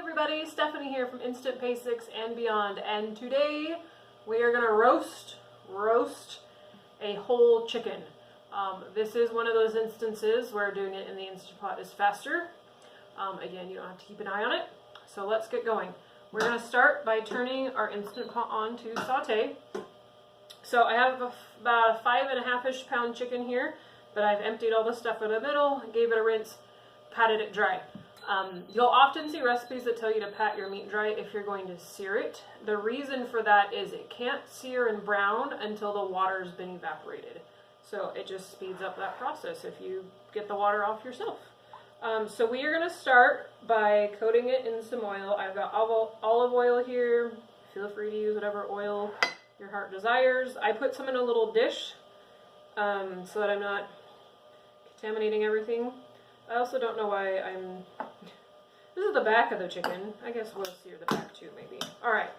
everybody, Stephanie here from Instant Basics and Beyond, and today we are going to roast a whole chicken. This is one of those instances where doing it in the Instant Pot is faster. Again, you don't have to keep an eye on it, so let's get going. We're going to start by turning our Instant Pot on to saute. So I have about a 5.5-ish pound chicken here, but I've emptied all the stuff in the middle, gave it a rinse, patted it dry. You'll often see recipes that tell you to pat your meat dry if you're going to sear it. The reason for that is it can't sear and brown until the water's been evaporated. So it just speeds up that process if you get the water off yourself. So we are going to start by coating it in some oil. I've got olive oil here. Feel free to use whatever oil your heart desires. I put some in a little dish so that I'm not contaminating everything. I also don't know why this is the back of the chicken. I guess we'll sear the back too, maybe. Alright.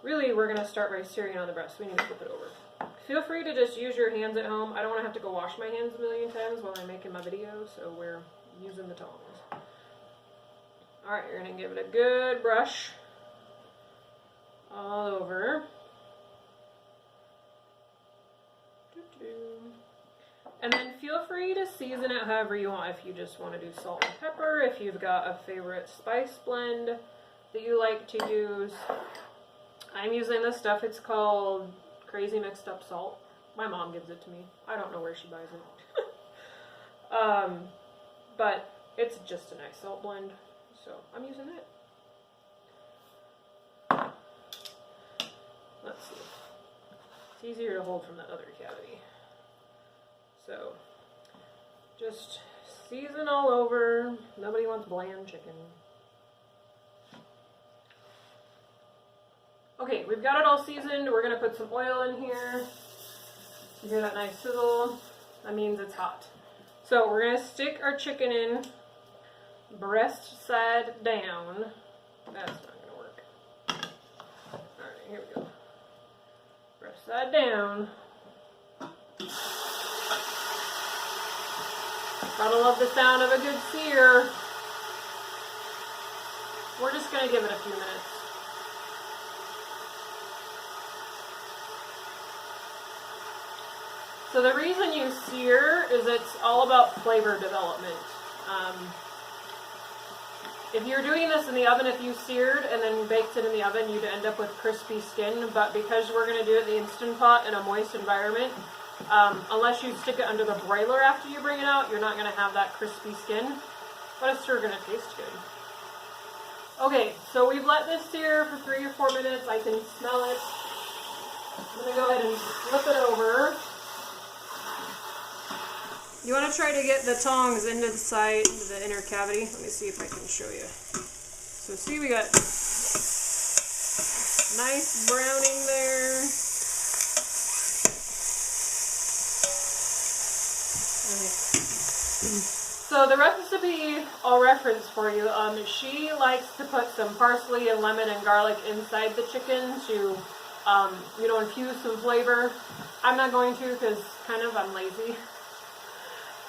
Really, we're going to start by searing on the breast. We need to flip it over. Feel free to just use your hands at home. I don't want to have to go wash my hands a million times while I'm making my video, so we're using the tongs. Alright, you're going to give it a good brush all over. And then feel free to season it however you want. If you just want to do salt and pepper, if you've got a favorite spice blend that you like to use. I'm using this stuff. It's called Crazy Mixed Up Salt. My mom gives it to me. I don't know where she buys it. But it's just a nice salt blend, so I'm using it. Let's see. It's easier to hold from that other cavity. So, just season all over. Nobody wants bland chicken. Okay, we've got it all seasoned. We're going to put some oil in here. You hear that nice sizzle? That means it's hot. So, we're going to stick our chicken in, breast side down. That's not going to work. Alright, here we go. Breast side down. Gotta love the sound of a good sear. We're just going to give it a few minutes. So the reason you sear is it's all about flavor development. If you're doing this in the oven, if you seared and then baked it in the oven, you'd end up with crispy skin. But because we're going to do it in the Instant Pot in a moist environment, unless you stick it under the broiler after you bring it out, you're not going to have that crispy skin, but it's sure going to taste good. Okay, so we've let this sear for 3 or 4 minutes. I can smell it. I'm going to go ahead and flip it over. You want to try to get the tongs into the side, the inner cavity. Let me see if I can show you. So see, we got nice browning there. So the recipe I'll reference for you, she likes to put some parsley and lemon and garlic inside the chicken to, infuse some flavor. I'm not going to because I'm lazy.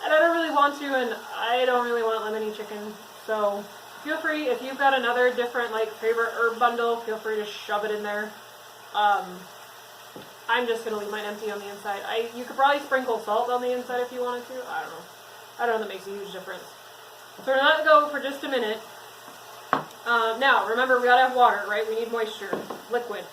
And I don't really want to, and I don't really want lemony chicken. So feel free, if you've got another different favorite herb bundle, feel free to shove it in there. I'm just going to leave mine empty on the inside. You could probably sprinkle salt on the inside if you wanted to. I don't know. I don't know if that makes a huge difference. So we're going to let it go for just a minute. Now, remember, we got to have water, right? We need moisture, liquid.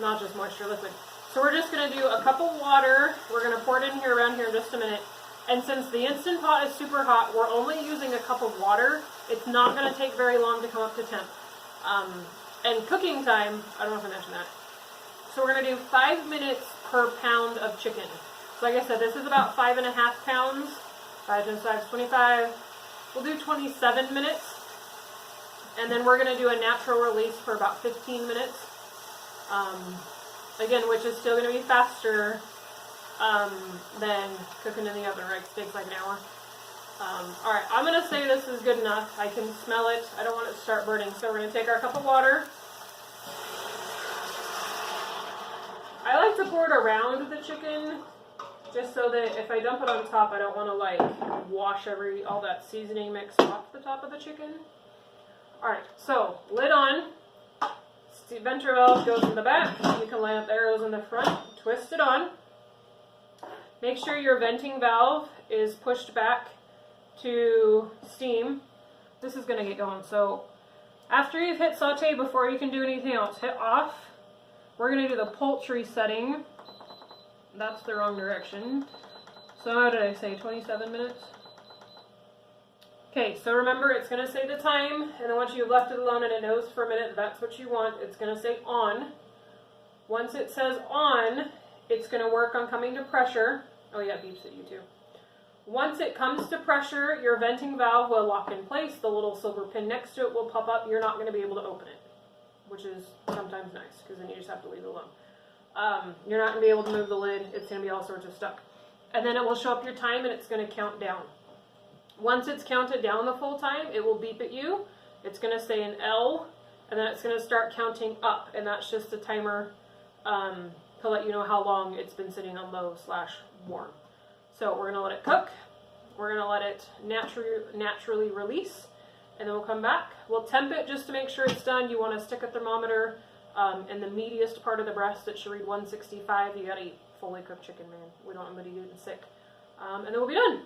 Not just moisture, liquid. So we're just going to do a cup of water. We're going to pour it in here, around here in just a minute. And since the Instant Pot is super hot, we're only using a cup of water. It's not going to take very long to come up to temp. And cooking time, I don't know if I mentioned that. So we're going to do 5 minutes per pound of chicken. So like I said, this is about 5.5 pounds. 5 times 5 is 25. We'll do 27 minutes. And then we're going to do a natural release for about 15 minutes. Again, which is still going to be faster than cooking in the oven, right? It takes like an hour. Alright, I'm going to say this is good enough. I can smell it. I don't want it to start burning. So we're going to take our cup of water. I like to pour it around the chicken, just so that if I dump it on top, I don't want to wash all that seasoning mix off the top of the chicken. Alright, so lid on. Venter valve goes in the back. You can line up the arrows in the front. Twist it on. Make sure your venting valve is pushed back to steam. This is going to get going. So after you've hit saute, before you can do anything else, hit off. We're going to do the poultry setting. That's the wrong direction. So how did I say, 27 minutes? Okay, so remember it's going to say the time, and then once you've left it alone and it knows for a minute that's what you want, it's going to say on. Once it says on, it's going to work on coming to pressure. Oh yeah, it beeps at you too. Once it comes to pressure, your venting valve will lock in place. The little silver pin next to it will pop up. You're not going to be able to open it, which is sometimes nice because then you just have to leave it alone. You're not going to be able to move the lid. It's going to be all sorts of stuck. And then it will show up your time and it's going to count down. Once it's counted down the full time, it will beep at you. It's going to say an L, and then it's going to start counting up, and that's just a timer to let you know how long it's been sitting on low/warm. So we're going to let it cook. We're going to let it naturally release, and then we'll come back. We'll temp it just to make sure it's done. You want to stick a thermometer in the meatiest part of the breast. It should read 165. You got to eat fully cooked chicken, man. We don't want anybody getting sick. And then we'll be done.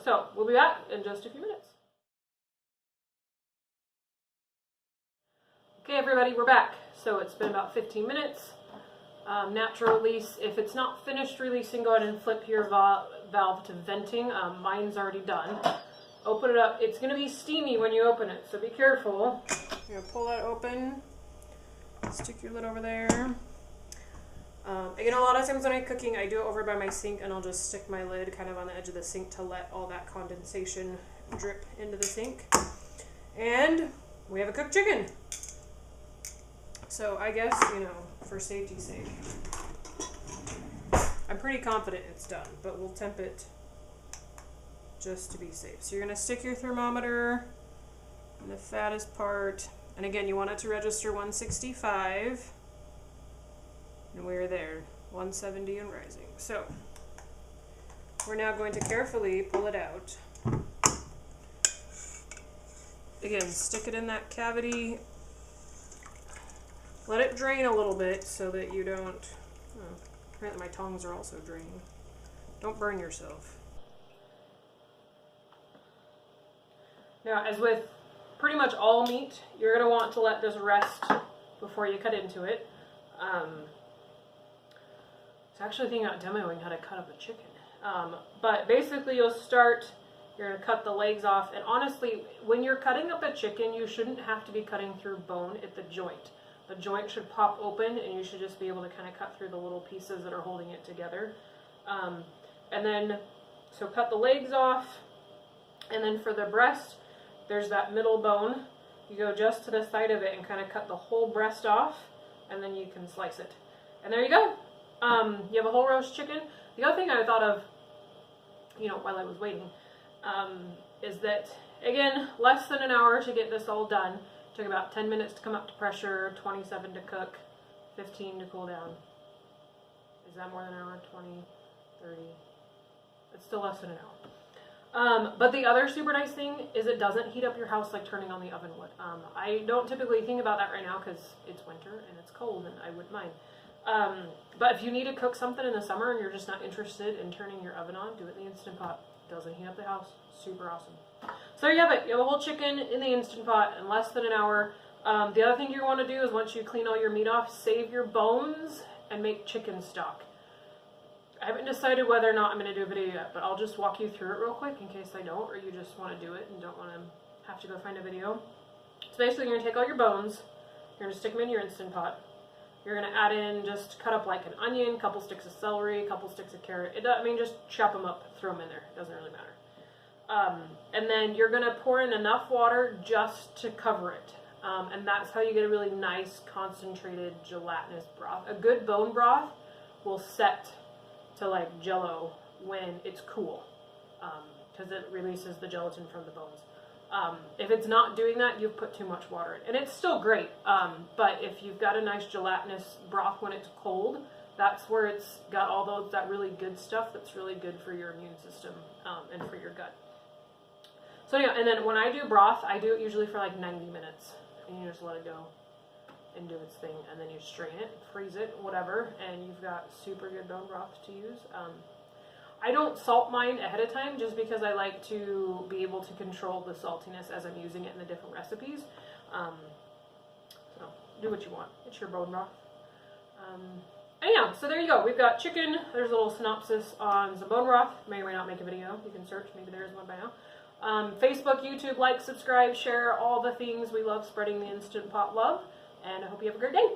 So, we'll be back in just a few minutes. Okay everybody, we're back. So it's been about 15 minutes. Natural release. If it's not finished releasing, go ahead and flip your valve to venting. Mine's already done. Open it up. It's going to be steamy when you open it, so be careful. You're going to pull that open. Stick your lid over there. Again, a lot of times when I'm cooking, I do it over by my sink, and I'll just stick my lid kind of on the edge of the sink to let all that condensation drip into the sink. And we have a cooked chicken. So I guess, you know, for safety's sake, I'm pretty confident it's done, but we'll temp it just to be safe. So you're going to stick your thermometer in the fattest part, and again, you want it to register 165. And we're there, 170 and rising. So, we're now going to carefully pull it out. Again, stick it in that cavity. Let it drain a little bit so that you don't... Oh, apparently my tongs are also draining. Don't burn yourself. Now, as with pretty much all meat, you're going to want to let this rest before you cut into it. I was actually thinking about demoing how to cut up a chicken. But basically you're going to cut the legs off. And honestly, when you're cutting up a chicken, you shouldn't have to be cutting through bone at the joint. The joint should pop open and you should just be able to kind of cut through the little pieces that are holding it together. And then, so cut the legs off. And then for the breast, there's that middle bone. You go just to the side of it and kind of cut the whole breast off. And then you can slice it. And there you go. You have a whole roast chicken. The other thing I thought of, you know, while I was waiting, is that, again, less than an hour to get this all done. It took about 10 minutes to come up to pressure, 27 to cook, 15 to cool down. Is that more than an hour? 20, 30? It's still less than an hour. But the other super nice thing is it doesn't heat up your house like turning on the oven would. I don't typically think about that right now because it's winter and it's cold and I wouldn't mind. But if you need to cook something in the summer and you're just not interested in turning your oven on, do it in the Instant Pot. It doesn't heat up the house. Super awesome. So there you have it. You have a whole chicken in the Instant Pot in less than an hour. The other thing you want to do is once you clean all your meat off, save your bones and make chicken stock. I haven't decided whether or not I'm going to do a video yet, but I'll just walk you through it real quick in case I don't, or you just want to do it and don't want to have to go find a video. So basically you're going to take all your bones, you're going to stick them in your Instant Pot. You're going to add in, just cut up like an onion, couple sticks of celery, couple sticks of carrot. Just chop them up, throw them in there. It doesn't really matter. And then you're going to pour in enough water just to cover it. And that's how you get a really nice, concentrated, gelatinous broth. A good bone broth will set to like Jell-O when it's cool, because it releases the gelatin from the bones. If it's not doing that, you've put too much water in. And it's still great, but if you've got a nice gelatinous broth when it's cold, that's where it's got all that really good stuff that's really good for your immune system and for your gut. So So anyway, and then when I do broth, I do it usually for like 90 minutes. And you just let it go and do its thing. And then you strain it, freeze it, whatever. And you've got super good bone broth to use. I don't salt mine ahead of time just because I like to be able to control the saltiness as I'm using it in the different recipes. So do what you want. It's your bone broth. Anyhow, so there you go. We've got chicken. There's a little synopsis on some bone broth. May or may not make a video. You can search. Maybe there is one by now. Facebook, YouTube, like, subscribe, share, all the things. We love spreading the Instant Pot love. And I hope you have a great day.